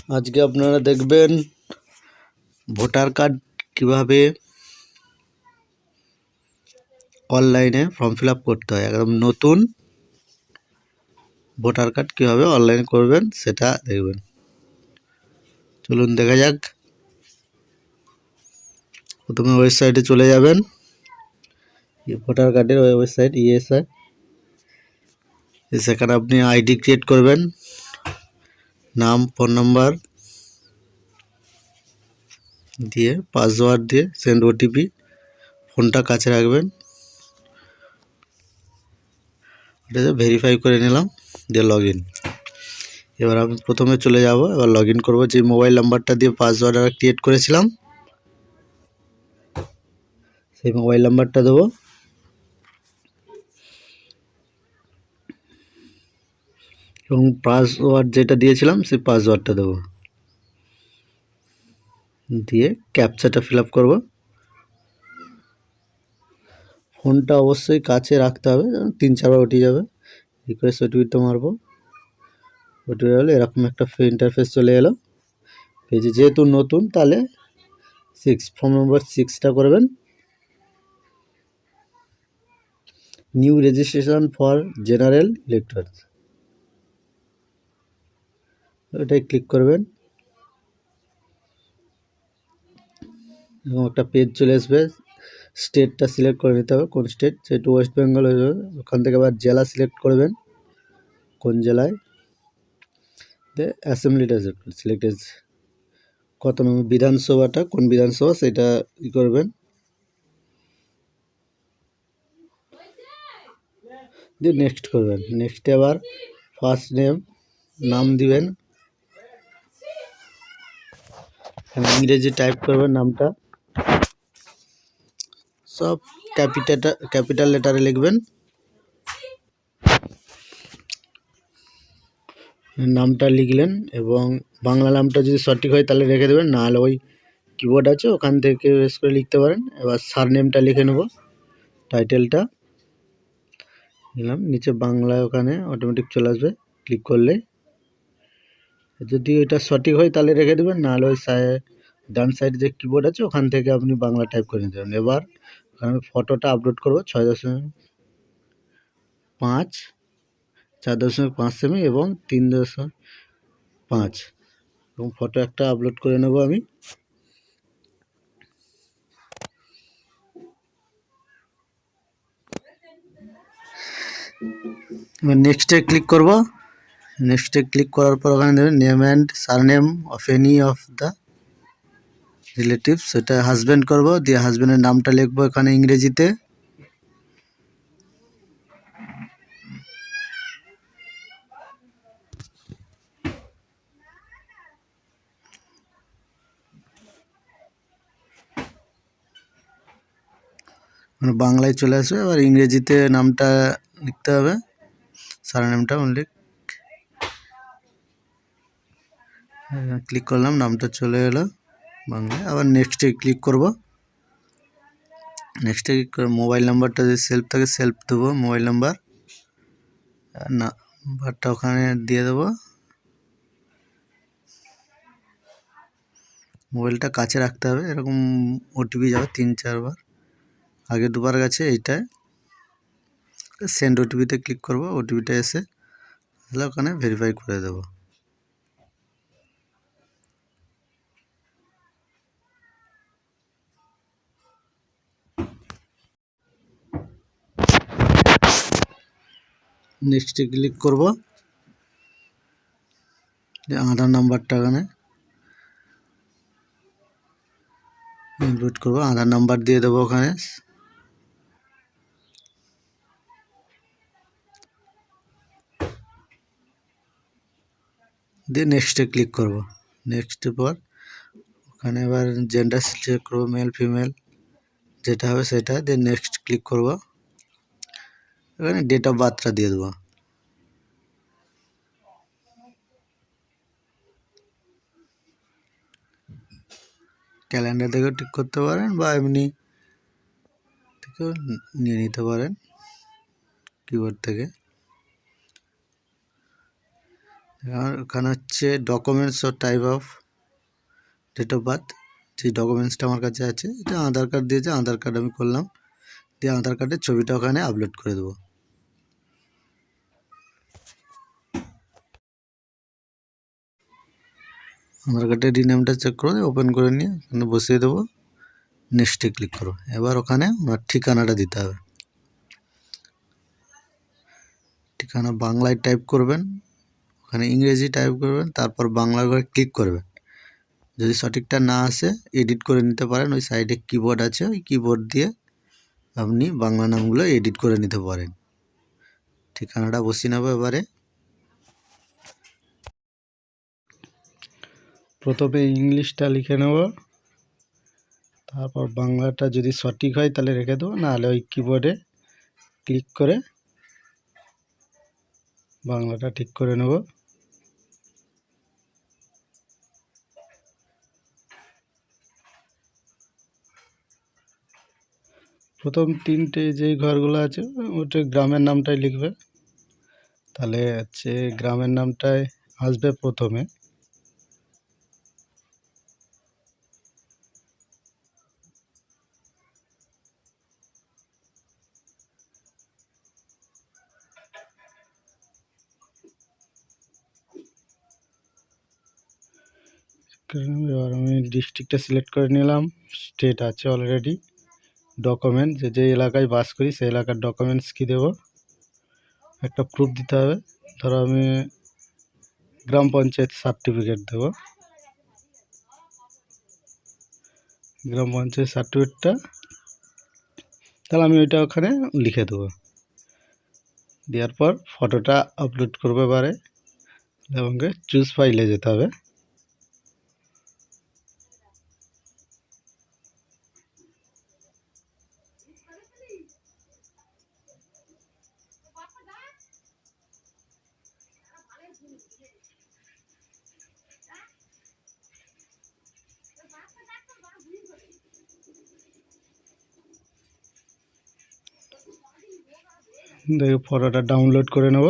আজকে আপনারা দেখবেন ভোটার কার্ড কিভাবে অনলাইনে ফর্ম ফিল আপ করতে হয়। একদম নতুন ভোটার কার্ড কিভাবে অনলাইনে করবেন সেটা দেখবেন। চলুন দেখা যাক। প্রথমে ওয়েবসাইটে চলে যাবেন, ভোটার কার্ডের ওয়েবসাইট ইএসআই। সেখানে আপনি আইডি ক্রিয়েট করবেন, নাম, ফোন নাম্বার দিয়ে পাসওয়ার্ড দিয়ে সেন্ড ওটিপি। ফোনটা কাছে রাখবেন। এটা ভেরিফাই করে নিলাম, দিয়ে লগ ইন। এবার আমি প্রথমে চলে যাব, এবার লগ ইন করবো। যে মোবাইল নাম্বারটা দিয়ে পাসওয়ার্ড ক্রিয়েট করেছিলাম সেই মোবাইল নাম্বারটা দেবো। এবং পাসওয়ার্ড যেটা দিয়েছিলাম সেই পাসওয়ার্ডটা দেবো, দিয়ে ক্যাপচাটা ফিল আপ করবো। ফোনটা অবশ্যই কাছে রাখতে হবে, 3-4বার ওঠে যাবে। রিকোয়েস্ট ওটিপিটা মারবো, ওটিপি হলে এরকম একটা ইন্টারফেস চলে এলো পেজে। যেহেতু নতুন তাহলে ফর্ম নম্বর 6টা করবেন, new registration for general electors, এটাই ক্লিক করবেন এবং একটা পেজ চলে আসবে। স্টেটটা সিলেক্ট করে নিতে হবে, কোন স্টেট। যেহেতু ওয়েস্ট বেঙ্গল হয়ে যাবে, ওখান থেকে আবার জেলা সিলেক্ট করবেন, কোন জেলায়। অ্যাসেম্বলিটা সিলেক্ট কত নম্বর বিধানসভাটা, কোন বিধানসভা সেটা ই করবেন। দিয়ে নেক্সট করবেন। নেক্সটে আবার ফার্স্ট নেম নাম দিবেন, ইংরেজি টাইপ করবেন নামটা, সব ক্যাপিটাল লেটারে লিখবেন। নামটা লিখলেন এবং বাংলা নামটা যদি সঠিক হয় তাহলে রেখে দেবেন, নাহলে ওই কিবোর্ড আছে ওখান থেকে বেশ করে লিখতে পারেন। এবার সারনেমটা লিখে নেব, টাইটেলটা নিলাম, নিচে বাংলায় ওখানে অটোমেটিক চলে আসবে ক্লিক করলে। যদি ওইটা সঠিক হয় তাহলে রেখে দেবেন, নাহলে ওই ডান সাইডে যে কিবোর্ড আছে ওখান থেকে আপনি বাংলা টাইপ করে নিতে পারেন। এবার আমি ফটোটা আপলোড করবো 6.5, 4.5 সেমি এবং 3.5 এবং ফটো একটা আপলোড করে নেব আমি। এবার নেক্সটে ক্লিক করব। নেক্সটে ক্লিক করার পর ওখানে দেবেন name and surname of any of the relatives, সেটা হাজব্যান্ড করব। দিয়ে হাজব্যান্ডের নামটা লিখবো এখানে ইংরেজিতে, মানে বাংলায় চলে আসবে। এবার ইংরেজিতে নামটা লিখতে হবে, সারনেমটা অনলি। ক্লিক করলাম, নামটা চলে এলো বাংলায়। আবার নেক্সটে ক্লিক করব। নেক্সটে ক্লিক করে মোবাইল নাম্বারটা যদি সেলফ থাকে সেলফ দেবো, মোবাইল নাম্বারটা ওখানে দিয়ে দেবো। মোবাইলটা কাছে রাখতে হবে, এরকম ওটিপি যাবে 3-4বার, আগে 2বার গেছে। এইটায় সেন্ড ওটিপিতে ক্লিক করব, ওটিপিটা এসে তাহলে ওখানে ভেরিফাই করে দেব। নেক্সটে ক্লিক করব, আধার নাম্বারটা ওখানে ইনপুট করব, আধার নাম্বার দিয়ে দেবো ওখানে। দিয়ে নেক্সটে ক্লিক করব। নেক্সটের পর ওখানে এবার জেন্ডার সিলেক্ট করবো, মেল ফিমেল যেটা হবে সেটা, দিয়ে নেক্সট ক্লিক করব। এখানে ডেট অফ বার্থটা দিয়ে দেবো। ক্যালেন্ডার থেকেও ঠিক করতে পারেন বা এমনি থেকেও নিয়ে নিতে পারেন কিবোর্ড থেকে। আর ওখানে হচ্ছে ডকুমেন্টস ও type of date of birth, যে ডকুমেন্টসটা আমার কাছে আছে, এটা আধার কার্ড দিয়েছে, আধার কার্ড আমি করলাম, দিয়ে আধার কার্ডের ছবিটা ওখানে আপলোড করে দেবো। আধার কার্ডের রিনেমটা চেক করে ওপেন করে নিয়ে ওখানে বসিয়ে দেবো, নেক্সটে ক্লিক করো। এবার ওখানে ওনার ঠিকানাটা দিতে হবে, ঠিকানা বাংলায় টাইপ করবেন, ওখানে ইংরেজি টাইপ করবেন, তারপর বাংলা করে ক্লিক করবেন। যদি সঠিকটা না আসে এডিট করে নিতে পারেন, ওই সাইডে কিবোর্ড আছে, ওই কিবোর্ড দিয়ে আপনি বাংলা নামগুলো এডিট করে নিতে পারেন। ঠিকানাটা বসিয়ে নেবো। এবারে প্রথমে ইংলিশটা লিখে নেব, তারপর বাংলাটা যদি সঠিক হয় তাহলে রেখে দেবো, নাহলে ওই কিবোর্ডে ক্লিক করে বাংলাটা ঠিক করে নেব। প্রথম তিনটে যেই ঘরগুলো আছে ওটা গ্রামের নামটাই লিখবে, তাহলে হচ্ছে গ্রামের নামটাই আসবে প্রথমে। এবার আমি ডিস্ট্রিক্টটা সিলেক্ট করে নিলাম, স্টেট আছে অলরেডি, ডকুমেন্ট যে এলাকায় বাস করি সেই এলাকার ডকুমেন্টস কী দেবো, একটা প্রুফ দিতে হবে। ধরো আমি গ্রাম পঞ্চায়েত সার্টিফিকেট দেবো, গ্রাম পঞ্চায়েত সার্টিফিকেটটা, তাহলে আমি ওইটা ওখানে লিখে দেবো। দেওয়ার পর ফটোটা আপলোড করবো। এবারে আমাকে চুজ ফাইলে যেতে হবে, দেখে ফটোটা ডাউনলোড করে নেব,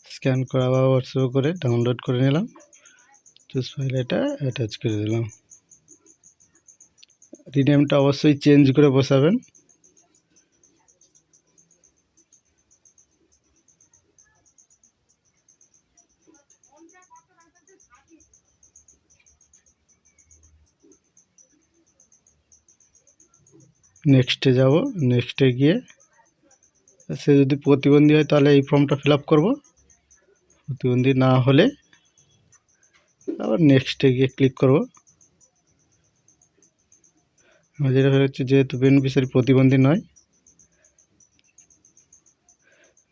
স্ক্যান করা বা হোয়াটসঅ্যাপ করে ডাউনলোড করে নিলাম, চুজ ফাইলে এটা অ্যাটাচ করে দিলাম। রিনেমটা অবশ্যই চেঞ্জ করে বসাবেন। নেক্সটে যাব, নেক্সটে গিয়ে সে যদি প্রতিবন্ধী হয় তাহলে এই ফর্মটা ফিল আপ করবো, প্রতিবন্ধী না হলে আবার নেক্সটে গিয়ে ক্লিক করব। যেটা হচ্ছে যেহেতু বেনিফিশিয়ারি প্রতিবন্ধী নয়,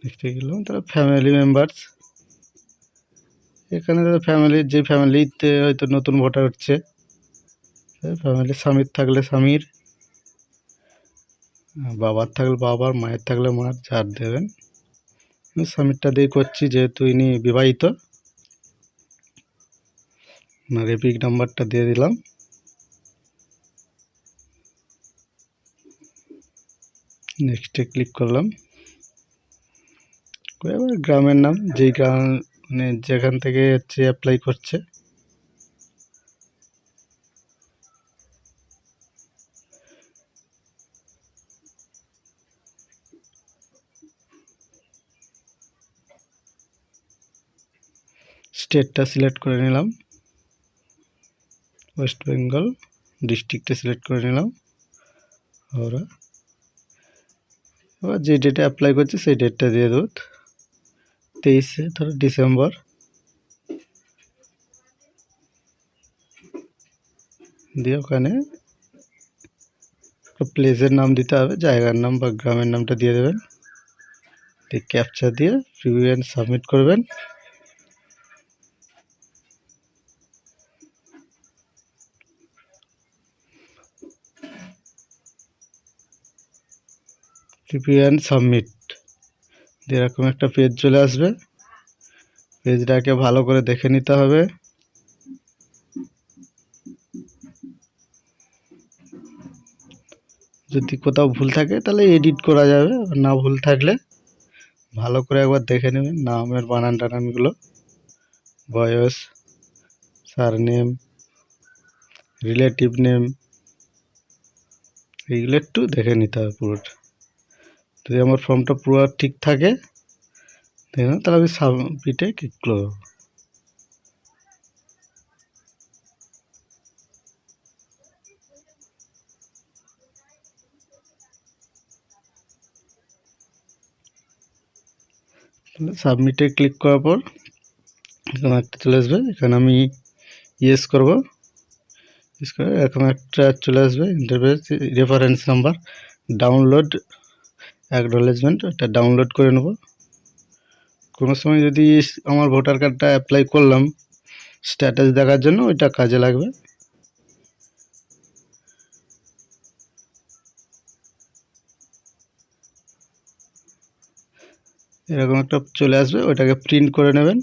নেক্সটে গেলাম। তাহলে ফ্যামিলি মেম্বার্স, এখানে ফ্যামিলির যে ফ্যামিলিতে হয়তো নতুন ভোটার হচ্ছে, ফ্যামিলি স্বামীর থাকলে স্বামীর, বাবার থাকলে বাবার, মায়ের থাকলে মার, যার দেবেন। আমি স্বামীরটা দিয়ে করছি যেহেতু ইনি বিবাহিত। এপিক নাম্বারটা দিয়ে দিলাম, নেক্সটে ক্লিক করলাম। এবার গ্রামের নাম, যেই গ্রাম মানে যেখান থেকে হচ্ছে অ্যাপ্লাই করছে, স্টেটটা সিলেক্ট করে নিলাম, ওয়েস্ট বেঙ্গল, ডিস্ট্রিক্টটা সিলেক্ট করে নিলাম। ওরা এবার যে ডেটে অ্যাপ্লাই করছে সেই ডেটটা দিয়ে দেবো, 23 ধরো ডিসেম্বর। দিয়ে ওখানে প্লেসের নাম দিতে হবে, জায়গার নাম বা গ্রামের নামটা দিয়ে দেবেন, দিয়ে ক্যাপচা দিয়ে প্রিভিউ অ্যান্ড সাবমিট করবেন। প্রিভিউ অ্যান্ড সাবমিট, এরকম একটা পেজ চলে আসবে। পেজটাকে ভালো করে দেখে নিতে হবে, যদি কোথাও ভুল থাকে তাহলে এডিট করা যাবে, না ভুল থাকলে ভালো করে একবার দেখে নেবেন নামের বানান টানানগুলো। বয়স, সারনেম, রিলেটিভ নেম, এইগুলো একটু দেখে নিতে হবে পুরোটা। যদি আমার ফর্মটা পুরো ঠিক থাকে দেখুন, তাহলে আমি সাবমিটে ক্লিক করব। সাবমিটে ক্লিক করার পর এখানে একটা চলে আসবে, এখানে আমি ইয়েস করব। ইয়েস করে এরকম একটা চলে আসবে interface, reference number, download acknowledgement, এটা ডাউনলোড করে নেব। কোনো সময় যদি আমার ভোটার কার্ডটা অ্যাপ্লাই করলাম স্ট্যাটাস দেখার জন্য, ওইটা কাজে লাগবে। এরকম একটা চলে আসবে, ওইটাকে প্রিন্ট করে নেবেন।